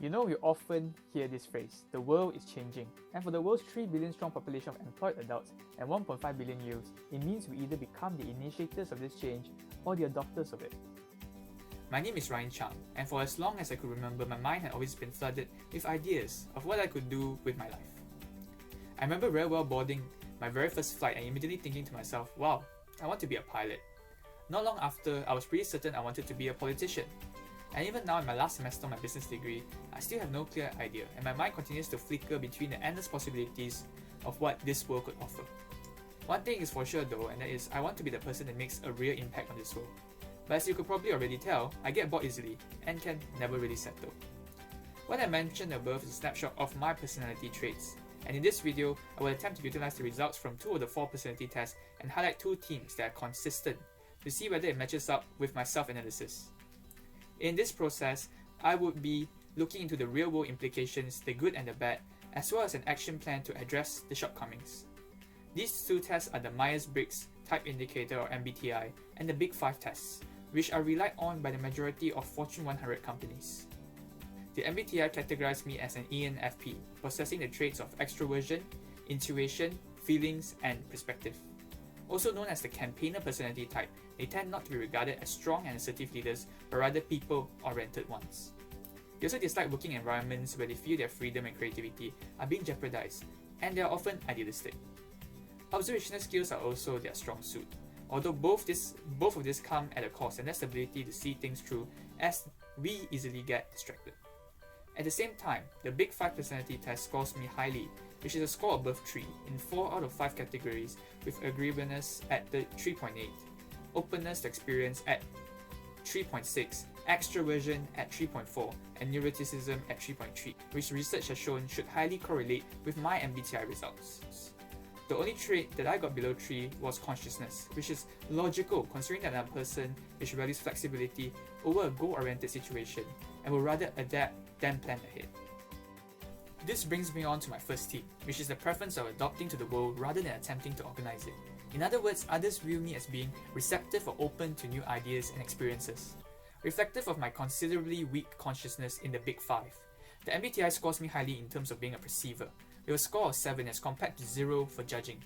You know, you often hear this phrase, the world is changing. And for the world's 3 billion strong population of employed adults and 1.5 billion youths, it means we either become the initiators of this change or the adopters of it. My name is Chang, and for as long as I could remember, my mind had always been flooded with ideas of what I could do with my life. I remember very well boarding my very first flight and immediately thinking to myself, wow, I want to be a pilot. Not long after, I was pretty certain I wanted to be a politician. And even now in my last semester of my business degree, I still have no clear idea, and my mind continues to flicker between the endless possibilities of what this world could offer. One thing is for sure though, and that is I want to be the person that makes a real impact on this world. But as you could probably already tell, I get bored easily and can never really settle. What I mentioned above is a snapshot of my personality traits, and in this video, I will attempt to utilize the results from 2 of the 4 personality tests and highlight 2 themes that are consistent to see whether it matches up with my self-analysis. In this process, I would be looking into the real-world implications, the good and the bad, as well as an action plan to address the shortcomings. These 2 tests are the Myers-Briggs Type Indicator or MBTI and the Big 5 tests, which are relied on by the majority of Fortune 100 companies. The MBTI categorized me as an ENFP, possessing the traits of extroversion, intuition, feelings, and perspective. Also known as the campaigner personality type, they tend not to be regarded as strong and assertive leaders, but rather people-oriented ones. They also dislike working environments where they feel their freedom and creativity are being jeopardized, and they are often idealistic. Observational skills are also their strong suit, although both of these come at a cost, and that's the ability to see things through as we easily get distracted. At the same time, the Big 5 personality test scores me highly, which is a score above 3 in 4 out of 5 categories, with agreeableness at the 3.8, openness to experience at 3.6, extroversion at 3.4, and neuroticism at 3.3, which research has shown should highly correlate with my MBTI results. The only trait that I got below 3 was consciousness, which is logical considering that I'm a person which values flexibility over a goal-oriented situation and will rather adapt than plan ahead. This brings me on to my first theme, which is the preference of adopting to the world rather than attempting to organize it. In other words, others view me as being receptive or open to new ideas and experiences. Reflective of my considerably weak consciousness in the Big 5, the MBTI scores me highly in terms of being a perceiver, with a score of 7 as compared to 0 for judging.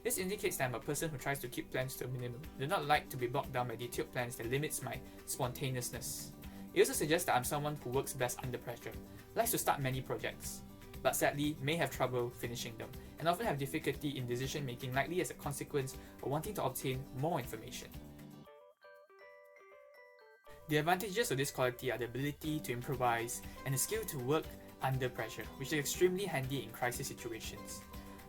This indicates that I'm a person who tries to keep plans to a minimum, do not like to be bogged down by detailed plans that limits my spontaneousness. It also suggests that I'm someone who works best under pressure, likes to start many projects, but sadly may have trouble finishing them, and often have difficulty in decision making, likely as a consequence of wanting to obtain more information. The advantages of this quality are the ability to improvise and the skill to work under pressure, which is extremely handy in crisis situations.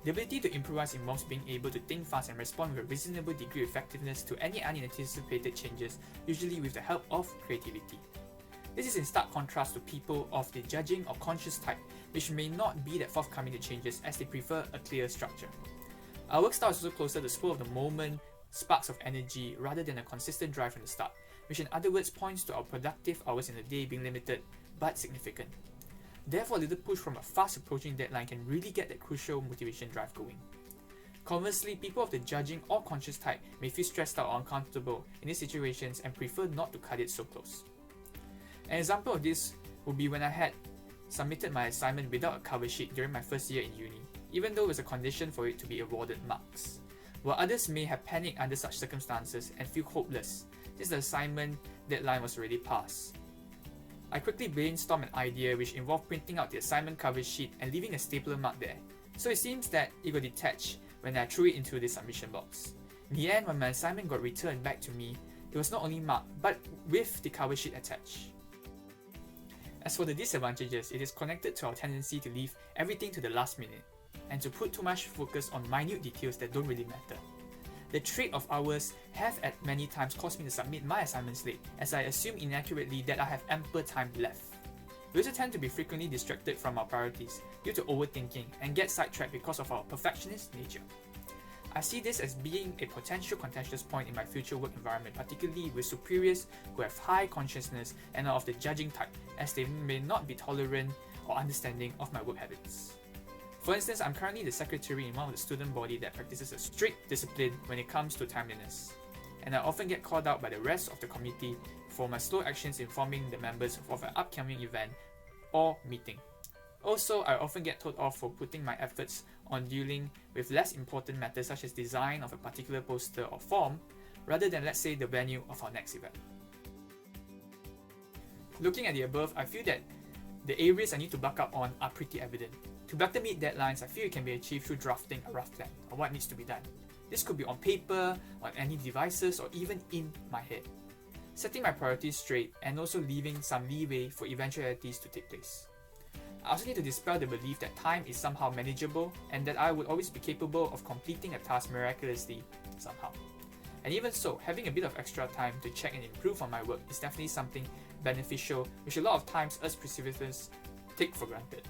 The ability to improvise involves being able to think fast and respond with a reasonable degree of effectiveness to any unanticipated changes, usually with the help of creativity. This is in stark contrast to people of the judging or conscious type, which may not be that forthcoming to changes as they prefer a clear structure. Our work style is also closer to spur of the moment, sparks of energy, rather than a consistent drive from the start, which in other words points to our productive hours in the day being limited but significant. Therefore, a little push from a fast approaching deadline can really get that crucial motivation drive going. Conversely, people of the judging or conscious type may feel stressed out or uncomfortable in these situations and prefer not to cut it so close. An example of this would be when I had submitted my assignment without a cover sheet during my first year in uni, even though it was a condition for it to be awarded marks. While others may have panicked under such circumstances and feel hopeless, since the assignment deadline was already passed. I quickly brainstormed an idea which involved printing out the assignment cover sheet and leaving a stapler mark there, so it seems that it got detached when I threw it into the submission box. In the end, when my assignment got returned back to me, it was not only marked, but with the cover sheet attached. As for the disadvantages, it is connected to our tendency to leave everything to the last minute, and to put too much focus on minute details that don't really matter. The trait of ours have at many times caused me to submit my assignments late, as I assume inaccurately that I have ample time left. We also tend to be frequently distracted from our priorities due to overthinking and get sidetracked because of our perfectionist nature. I see this as being a potential contentious point in my future work environment, particularly with superiors who have high consciousness and are of the judging type, as they may not be tolerant or understanding of my work habits. For instance, I'm currently the secretary in one of the student body that practices a strict discipline when it comes to timeliness, and I often get called out by the rest of the committee for my slow actions informing the members of an upcoming event or meeting. Also, I often get told off for putting my efforts on dealing with less important matters such as design of a particular poster or form, rather than, let's say, the venue of our next event. Looking at the above, I feel that the areas I need to buck up on are pretty evident. To better meet deadlines, I feel it can be achieved through drafting a rough plan of what needs to be done. This could be on paper, on any devices, or even in my head. Setting my priorities straight and also leaving some leeway for eventualities to take place. I also need to dispel the belief that time is somehow manageable and that I would always be capable of completing a task miraculously somehow. And even so, having a bit of extra time to check and improve on my work is definitely something beneficial, which a lot of times us perseverators take for granted.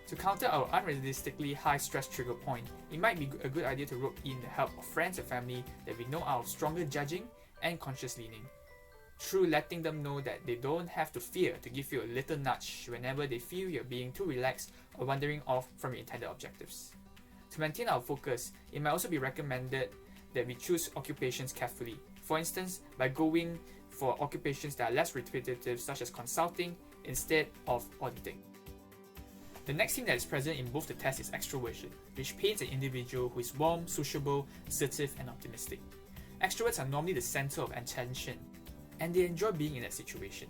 To counter our unrealistically high stress trigger point, it might be a good idea to rope in the help of friends and family that we know are of stronger judging and conscious leaning, through letting them know that they don't have to fear to give you a little nudge whenever they feel you're being too relaxed or wandering off from your intended objectives. To maintain our focus, it might also be recommended that we choose occupations carefully, for instance, by going for occupations that are less repetitive, such as consulting, instead of auditing. The next thing that is present in both the tests is extroversion, which paints an individual who is warm, sociable, assertive, and optimistic. Extroverts are normally the center of attention, and they enjoy being in that situation.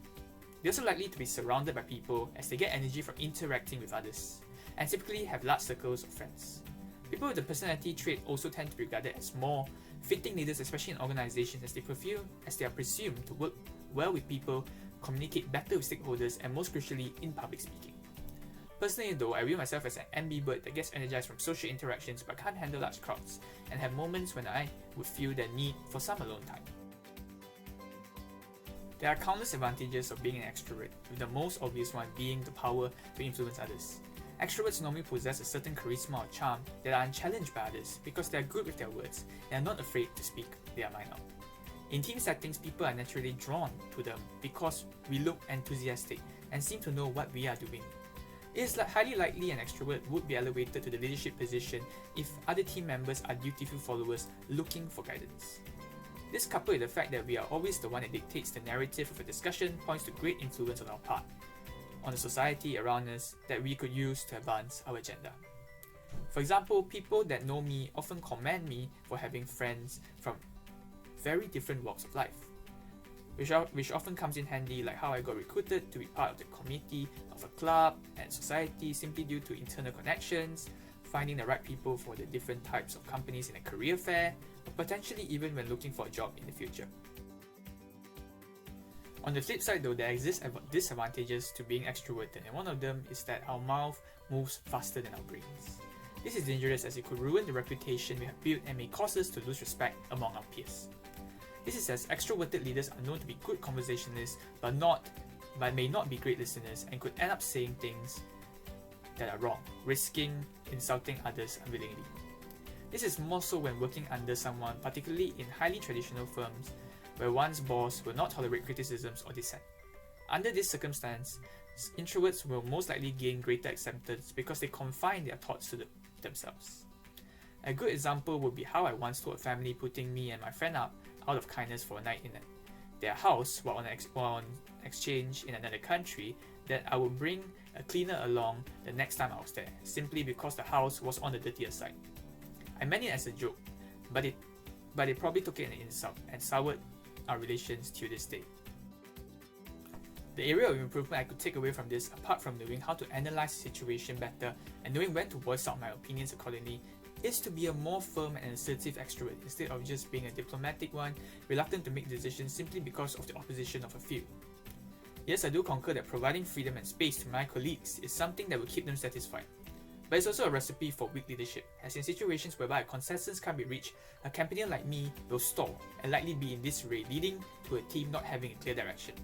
They're also likely to be surrounded by people as they get energy from interacting with others, and typically have large circles of friends. People with the personality trait also tend to be regarded as more fitting leaders, especially in organizations, as they are presumed to work well with people, communicate better with stakeholders, and most crucially, in public speaking. Personally though, I view myself as an ambivert that gets energized from social interactions but can't handle large crowds, and have moments when I would feel the need for some alone time. There are countless advantages of being an extrovert, with the most obvious one being the power to influence others. Extroverts normally possess a certain charisma or charm that are unchallenged by others because they are good with their words and are not afraid to speak their mind out. In team settings, people are naturally drawn to them because we look enthusiastic and seem to know what we are doing. It is highly likely an extrovert would be elevated to the leadership position if other team members are dutiful followers looking for guidance. This, coupled with the fact that we are always the one that dictates the narrative of a discussion, points to great influence on our part, on the society around us that we could use to advance our agenda. For example, people that know me often commend me for having friends from very different walks of life, which often comes in handy, like how I got recruited to be part of the committee of a club and society simply due to internal connections, finding the right people for the different types of companies in a career fair, or potentially even when looking for a job in the future. On the flip side though, there exist disadvantages to being extroverted, and one of them is that our mouth moves faster than our brains. This is dangerous as it could ruin the reputation we have built and may cause us to lose respect among our peers. This is as extroverted leaders are known to be good conversationalists but may not be great listeners, and could end up saying things that are wrong, risking insulting others unwillingly. This is more so when working under someone, particularly in highly traditional firms where one's boss will not tolerate criticisms or dissent. Under this circumstance, introverts will most likely gain greater acceptance because they confine their thoughts to themselves. A good example would be how I once told a family putting me and my friend up out of kindness for a night in their house while on exchange in another country, that I would bring a cleaner along the next time I was there, simply because the house was on the dirtier side. I meant it as a joke, but they probably took it as an insult and soured our relations to this day. The area of improvement I could take away from this, apart from knowing how to analyze the situation better and knowing when to voice out my opinions accordingly, is to be a more firm and assertive extrovert instead of just being a diplomatic one, reluctant to make decisions simply because of the opposition of a few. Yes, I do concur that providing freedom and space to my colleagues is something that will keep them satisfied. But it's also a recipe for weak leadership, as in situations whereby a consensus can't be reached, a campaigner like me will stall and likely be in disarray, leading to a team not having a clear direction.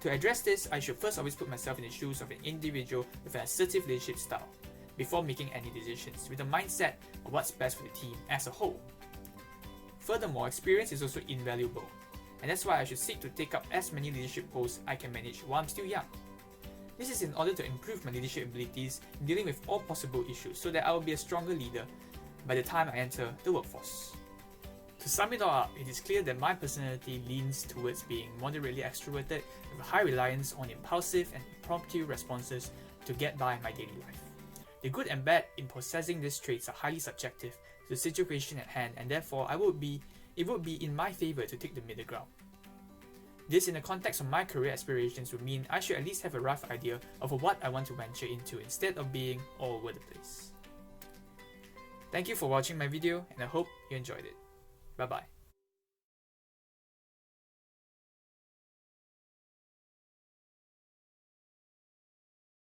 To address this, I should first always put myself in the shoes of an individual with an assertive leadership style, before making any decisions, with a mindset of what's best for the team as a whole. Furthermore, experience is also invaluable, and that's why I should seek to take up as many leadership posts I can manage while I'm still young. This is in order to improve my leadership abilities in dealing with all possible issues so that I will be a stronger leader by the time I enter the workforce. To sum it all up, it is clear that my personality leans towards being moderately extroverted with a high reliance on impulsive and impromptu responses to get by my daily life. The good and bad in possessing these traits are highly subjective to the situation at hand, and therefore it would be in my favor to take the middle ground. This, in the context of my career aspirations, would mean I should at least have a rough idea of what I want to venture into instead of being all over the place. Thank you for watching my video, and I hope you enjoyed it. Bye bye.